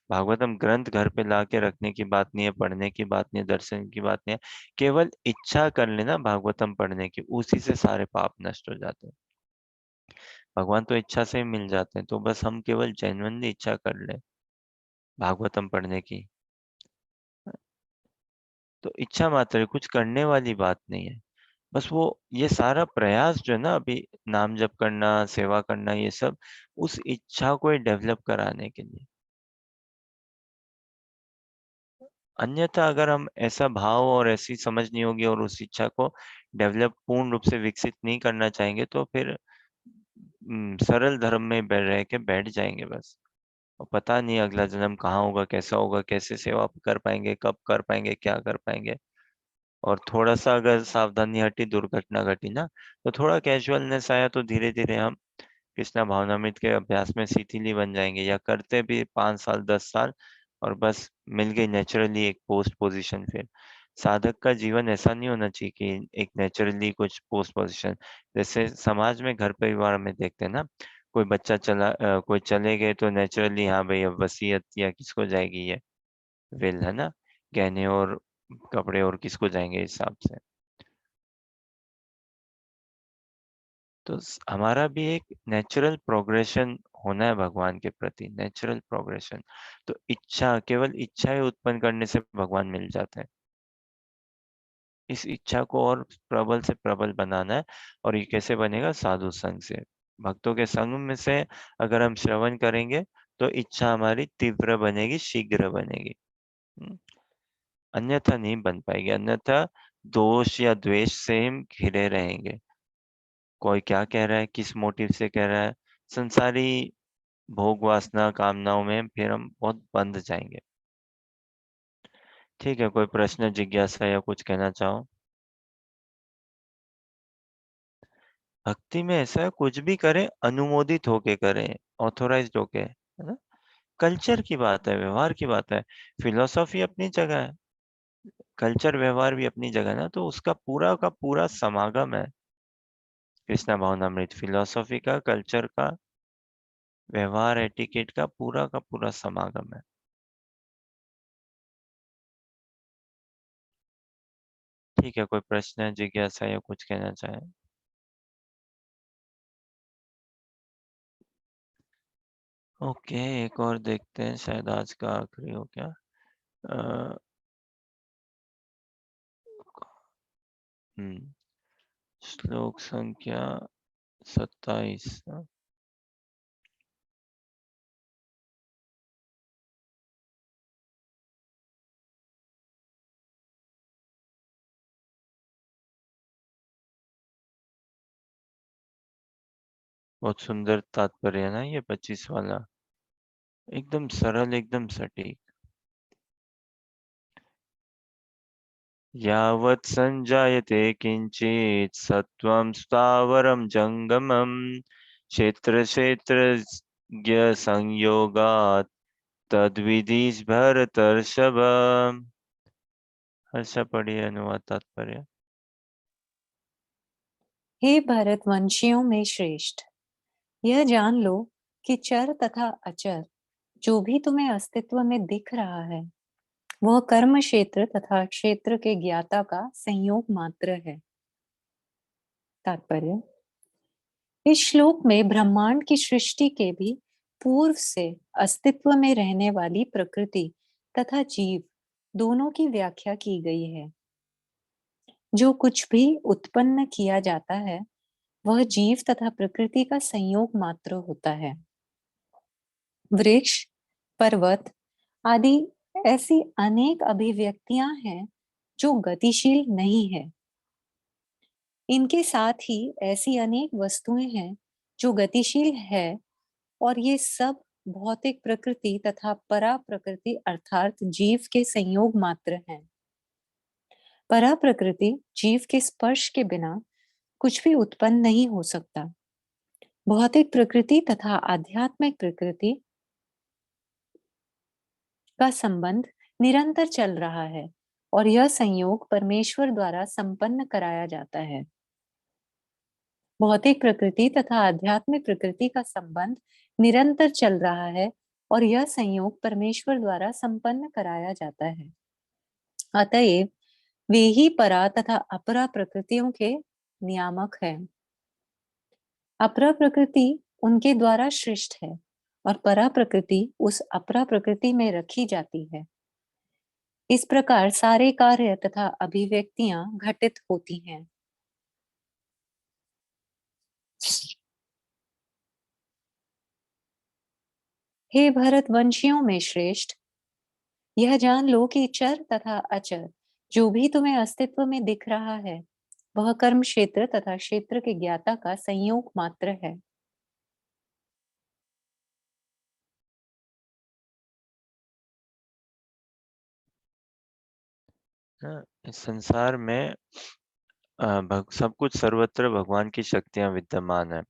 भागवतम ग्रंथ घर पे ला के रखने की बात नहीं है, पढ़ने की बात नहीं है, दर्शन की बात नहीं है, केवल इच्छा कर लेना भागवतम पढ़ने की, उसी से सारे पाप नष्ट हो जाते हैं। भगवान तो इच्छा से ही मिल जाते हैं, तो बस हम केवल जेन्युइनली इच्छा कर ले भागवतम पढ़ने की, तो इच्छा मात्र है, कुछ करने वाली बात नहीं है। बस वो ये सारा प्रयास जो है ना, अभी नाम जप करना, सेवा करना, ये सब उस इच्छा को डेवलप कराने के लिए, अन्यथा अगर हम ऐसा भाव और ऐसी समझ नहीं होगी और उस इच्छा को डेवलप पूर्ण रूप से विकसित नहीं करना चाहेंगे तो फिर सरल धर्म में रह के बैठ जाएंगे बस। और पता नहीं अगला जन्म कहाँ होगा, कैसा होगा, कैसे सेवा कर पाएंगे, कब कर पाएंगे, क्या कर पाएंगे। और थोड़ा सा अगर सावधानी हटी, दुर्घटना घटी ना, तो थोड़ा कैजुअलनेस आया तो धीरे धीरे हम कृष्णा भावनामृत के अभ्यास में शिथिली बन जाएंगे, या करते भी 5 साल 10 साल और बस मिल गई नेचुरली एक पोस्ट पोजीशन। फिर साधक का जीवन ऐसा नहीं होना चाहिए कि एक नेचुरली कुछ पोस्ट पोजीशन। जैसे समाज में घर परिवार में देखते हैं ना, कोई बच्चा कोई चले गए तो नेचुरली हाँ भाई अब वसीयत या किसको जाएगी ये विल, है ना, गहने और कपड़े और किसको जाएंगे हिसाब से। तो हमारा भी एक नेचुरल प्रोग्रेशन होना है भगवान के प्रति, नेचुरल प्रोग्रेशन। तो इच्छा, केवल इच्छाएं उत्पन्न करने से भगवान मिल जाते हैं। इस इच्छा को और प्रबल से प्रबल बनाना है। और ये कैसे बनेगा? साधु संग से, भक्तों के संग में से अगर हम श्रवण करेंगे तो इच्छा हमारी तीव्र बनेगी, शीघ्र बनेगी। अन्यथा नहीं बन पाएगी, अन्यथा दोष या द्वेष से हम घिरे रहेंगे। कोई क्या कह रहा है, किस मोटिव से कह रहा है, संसारी भोग वासना कामनाओं में फिर हम बहुत बंध जाएंगे। ठीक है, कोई प्रश्न, जिज्ञासा या कुछ कहना चाहो? भक्ति में ऐसा है, कुछ भी करें अनुमोदित होके करें, ऑथोराइज्ड होके, है ना। कल्चर की बात है, व्यवहार की बात है। फिलोसॉफी अपनी जगह है, कल्चर व्यवहार भी अपनी जगह है ना, तो उसका पूरा का पूरा समागम है कृष्णा भावनामृत। फिलोसॉफी का, कल्चर का, व्यवहार एटिकेट का पूरा समागम है। ठीक है, कोई प्रश्न है, जिज्ञासा या कुछ कहना चाहे? ओके, एक और देखते हैं, शायद आज का आखिरी हो क्या। अ, हम्म श्लोक संख्या 27। बहुत सुंदर तात्पर्य है ना ये 25 वाला, एकदम सरल, एकदम सटीक। यावत् संजायते किंचित सत्वं स्थावरं जंगमं क्षेत्र क्षेत्रज्ञ संयोगात् तद्विधि भरतर्षभ। हर्षा पढ़िए अनुवाद तात्पर्य। हे भरतवंशियों में श्रेष्ठ, यह जान लो कि चर तथा अचर जो भी तुम्हें अस्तित्व में दिख रहा है वह कर्म क्षेत्र तथा क्षेत्र के ज्ञाता का संयोग मात्र है। तात्पर्य, इस श्लोक में ब्रह्मांड की सृष्टि के भी पूर्व से अस्तित्व में रहने वाली प्रकृति तथा जीव दोनों की व्याख्या की गई है। जो कुछ भी उत्पन्न किया जाता है वह जीव तथा प्रकृति का संयोग मात्र होता है। वृक्ष, पर्वत आदि ऐसी अनेक अभिव्यक्तियां हैं जो गतिशील नहीं है। इनके साथ ही ऐसी अनेक वस्तुएं हैं जो गतिशील है, और ये सब भौतिक प्रकृति तथा परा प्रकृति अर्थात जीव के संयोग मात्र हैं। परा प्रकृति जीव के स्पर्श के बिना कुछ भी उत्पन्न नहीं हो सकता। भौतिक प्रकृति तथा आध्यात्मिक प्रकृति का संबंध निरंतर चल रहा है और यह संयोग परमेश्वर द्वारा संपन्न कराया जाता है। भौतिक प्रकृति तथा आध्यात्मिक प्रकृति का संबंध निरंतर चल रहा है और यह संयोग परमेश्वर द्वारा संपन्न कराया जाता है। अतएव वे ही परा तथा अपरा प्रकृतियों के नियामक हैं। अपरा प्रकृति उनके द्वारा सृष्ट है और परा प्रकृति उस अपरा प्रकृति में रखी जाती है। इस प्रकार सारे कार्य तथा अभिव्यक्तियां घटित होती हैं। हे भरतवंशियों में श्रेष्ठ, यह जान लो कि चर तथा अचर जो भी तुम्हें अस्तित्व में दिख रहा है, वह कर्म क्षेत्र तथा क्षेत्र के ज्ञाता का संयोग मात्र है। हाँ, इस संसार में सब कुछ सर्वत्र भगवान की शक्तियां विद्यमान है,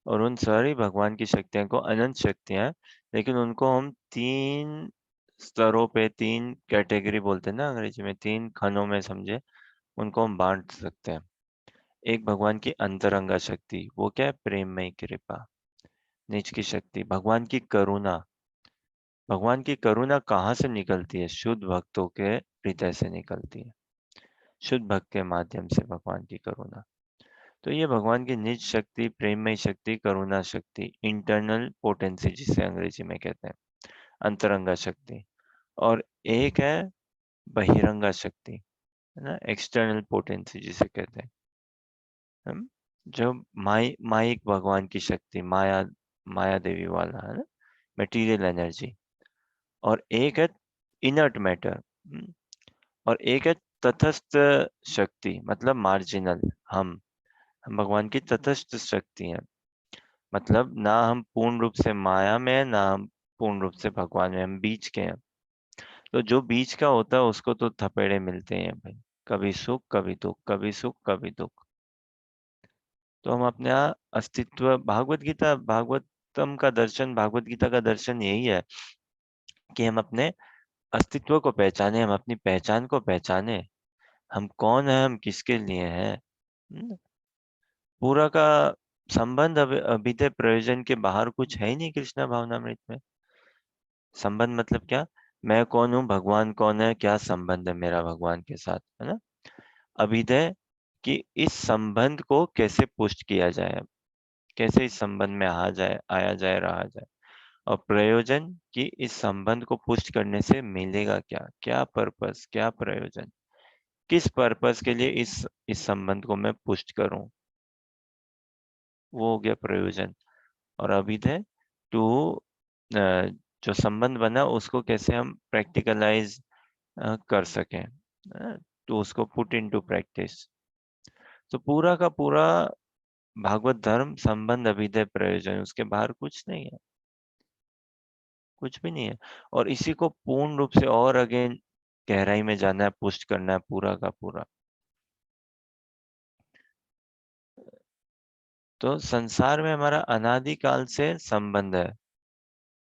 और उन सारी भगवान की शक्तियां को अनंत शक्तियां, लेकिन उनको हम 3 स्तरों पे, 3 कैटेगरी बोलते हैं ना अंग्रेजी में, 3 खनों में समझे, उनको हम बांट सकते हैं। एक भगवान की अंतरंगा शक्ति, वो क्या है? प्रेममय कृपा। निज की शक्ति, भगवान की करुणा। भगवान की करुणा कहाँ से निकलती है? शुद्ध भक्तों के हृदय से निकलती है, शुद्ध भक्त के माध्यम से भगवान की करुणा। तो ये भगवान की निज शक्ति, प्रेममय शक्ति, करुणा शक्ति, इंटरनल पोटेंसी जिसे अंग्रेजी में कहते हैं, अंतरंगा शक्ति। और एक है बहिरंगा शक्ति, है ना, एक्सटर्नल पोटेंसी जिसे कहते हैं हम, जो माइक भगवान की शक्ति, माया देवी वाला, है ना, मटेरियल एनर्जी। और एक है इनर्ट मैटर, और एक है तटस्थ शक्ति, मतलब मार्जिनल। हम भगवान की तटस्थ शक्ति हैं, मतलब ना हम पूर्ण रूप से माया में है, ना हम पूर्ण रूप से भगवान में, हम बीच के हैं। तो जो बीच का होता है उसको तो थपेड़े मिलते हैं भाई, कभी सुख कभी दुख, कभी सुख कभी दुख। तो हम अपने अस्तित्व, भागवतम का दर्शन, भागवत गीता का दर्शन यही है कि हम अपने अस्तित्व को पहचाने, हम अपनी पहचान को पहचाने, हम कौन है, हम किसके लिए हैं। पूरा का संबंध अभिधेय प्रयोजन के बाहर कुछ है ही नहीं कृष्णा भावनामृत में। संबंध मतलब क्या? मैं कौन हूँ, भगवान कौन है, क्या संबंध है मेरा भगवान के साथ, है ना। अभिधेय कि इस संबंध को कैसे पुष्ट किया जाए, कैसे इस संबंध में आया जाए, रहा जाए। और प्रयोजन कि इस संबंध को पुष्ट करने से मिलेगा क्या, क्या पर्पस, क्या प्रयोजन, किस पर्पस के लिए इस संबंध को मैं पुष्ट करूं, वो हो गया प्रयोजन। और अभिधेय टू, जो संबंध बना उसको कैसे हम प्रैक्टिकलाइज कर सकें, तो उसको पुट इनटू प्रैक्टिस। तो पूरा का पूरा भागवत धर्म संबंध अभिधेय प्रयोजन, उसके बाहर कुछ नहीं है, कुछ भी नहीं है। और इसी को पूर्ण रूप से और अगेन गहराई में जाना है, पुष्ट करना है पूरा का पूरा। तो संसार में हमारा अनादिकाल से संबंध है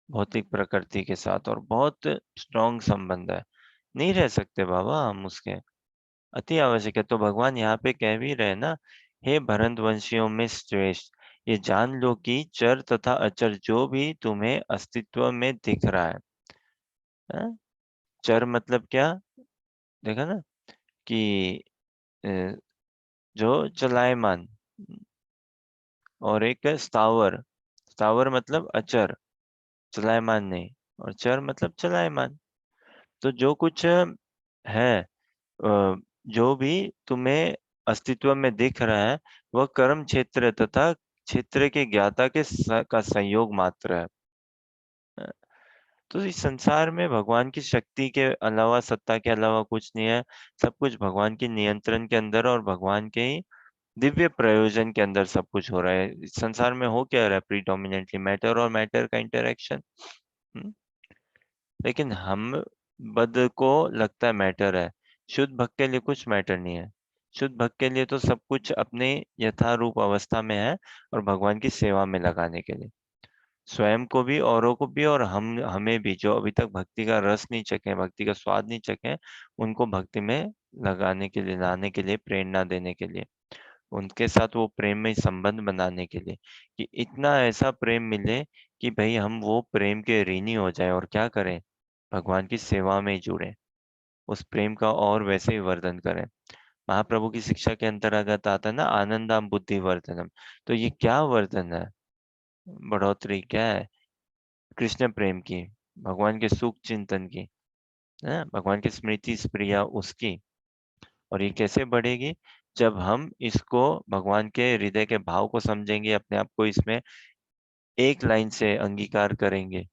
भौतिक प्रकृति के साथ, और बहुत स्ट्रॉन्ग संबंध है, नहीं रह सकते बाबा हम उसके, अति आवश्यक है। तो भगवान यहाँ पे कह भी रहे ना, हे भरतवंशियों में श्रेष्ठ, ये जान लो कि चर तथा अचर जो भी तुम्हें अस्तित्व में दिख रहा है, हाँ? चर मतलब क्या? देखा ना कि अ, जो चलायमान, और एक है स्थावर। स्थावर मतलब अचर, चलायमान नहीं, और चर मतलब चलायमान। तो जो कुछ है, जो भी तुम्हें अस्तित्व में दिख रहा है, वह कर्म क्षेत्र तथा क्षेत्र के ज्ञाता का संयोग मात्र है। तो इस संसार में भगवान की शक्ति के अलावा, सत्ता के अलावा कुछ नहीं है। सब कुछ भगवान के नियंत्रण के अंदर और भगवान के ही दिव्य प्रयोजन के अंदर सब कुछ हो रहा है। इस संसार में हो क्या रहा है? प्रीडोमिनेटली मैटर और मैटर का इंटरेक्शन। लेकिन हम बद को लगता है मैटर है, शुद्ध भक्त के लिए कुछ मैटर नहीं है। शुद्ध भक्त के लिए तो सब कुछ अपने यथारूप अवस्था में है, और भगवान की सेवा में लगाने के लिए, स्वयं को भी, औरों को भी, और हमें भी, जो अभी तक भक्ति का रस नहीं चखे, भक्ति का स्वाद नहीं चखे, उनको भक्ति में लगाने के लिए, लाने के लिए, प्रेरणा देने के लिए, उनके साथ वो प्रेम में संबंध बनाने के लिए, कि इतना ऐसा प्रेम मिले कि भाई हम वो प्रेम के ऋणी हो जाए, और क्या करें, भगवान की सेवा में ही जुड़े, उस प्रेम का और वैसे ही वर्धन करें। महाप्रभु की शिक्षा के अंतर्गत आता है ना, आनंदाम बुद्धि वर्धनम। तो ये क्या वर्धन है, बढ़ोतरी क्या है? कृष्ण प्रेम की, भगवान के सुख चिंतन की, है भगवान की स्मृति प्रिया उसकी। और ये कैसे बढ़ेगी? जब हम इसको, भगवान के हृदय के भाव को समझेंगे, अपने आप को इसमें एक लाइन से अंगीकार करेंगे,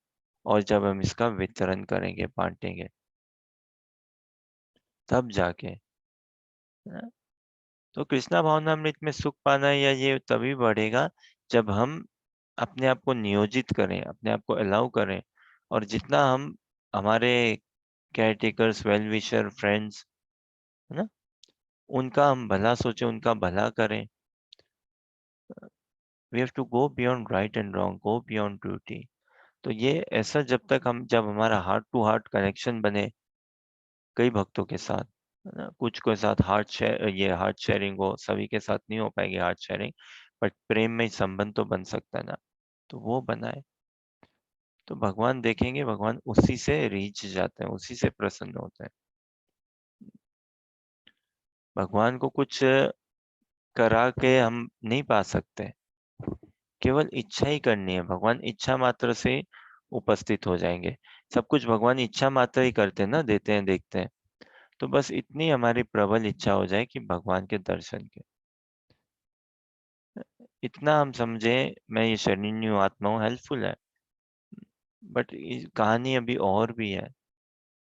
और जब हम इसका वितरण करेंगे, बांटेंगे। तब जाके, है ना? तो कृष्णा भावनामृत में सुख पाना या ये तभी बढ़ेगा जब हम अपने आप को नियोजित करें, अपने आप को अलाउ करें, और जितना हम हमारे caretakers, well wisher, friends, है ना, उनका हम भला सोचें, उनका भला करें। We have to go beyond right and wrong, go beyond duty. तो ये ऐसा जब हमारा हार्ट टू हार्ट कनेक्शन बने कई भक्तों के साथ, है ना, कुछ के साथ हार्ट शेयरिंग हो, सभी के साथ नहीं हो पाएगी हार्ट शेयरिंग, बट प्रेम में संबंध तो बन सकता है ना, तो वो बनाए, तो भगवान देखेंगे, भगवान उसी से रीच जाते हैं, उसी से प्रसन्न होते हैं। भगवान को कुछ करा के हम नहीं पा सकते, केवल इच्छा ही करनी है, भगवान इच्छा मात्र से उपस्थित हो जाएंगे। सब कुछ भगवान इच्छा मात्र ही करते हैं ना, देते हैं, देखते हैं। तो बस इतनी हमारी प्रबल इच्छा हो जाए कि भगवान के दर्शन के, इतना हम समझे, मैं ये शरीर आत्मा हूँ, हेल्पफुल है, बट कहानी अभी और भी है,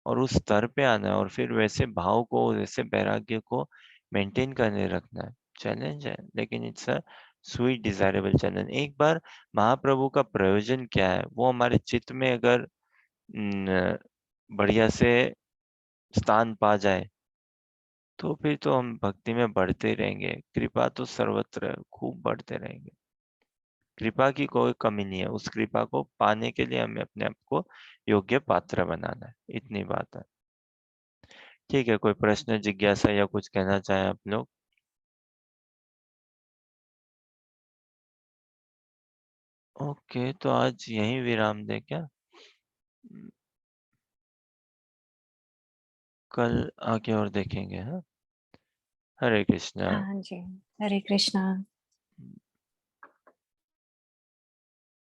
और उस स्तर पे आना है, और फिर वैसे भाव को, वैसे वैराग्य को मेंटेन करने रखना है। चैलेंज है, लेकिन it's a sweet desirable challenge. एक बार महाप्रभु का प्रयोजन क्या है वो हमारे चित्त में अगर बढ़िया से स्थान पा जाए, तो फिर तो हम भक्ति में बढ़ते रहेंगे। कृपा तो सर्वत्र है, खूब बढ़ते रहेंगे। कृपा की कोई कमी नहीं है, उस कृपा को पाने के लिए हमें अपने आप को योग्य पात्र बनाना है, इतनी बात है। ठीक है, कोई प्रश्न, जिज्ञासा या कुछ कहना चाहें आप लोग? ओके, तो आज यहीं विराम दें क्या? कल आगे और देखेंगे। हाँ, हरे कृष्णा। हाँ जी, हरे कृष्णा।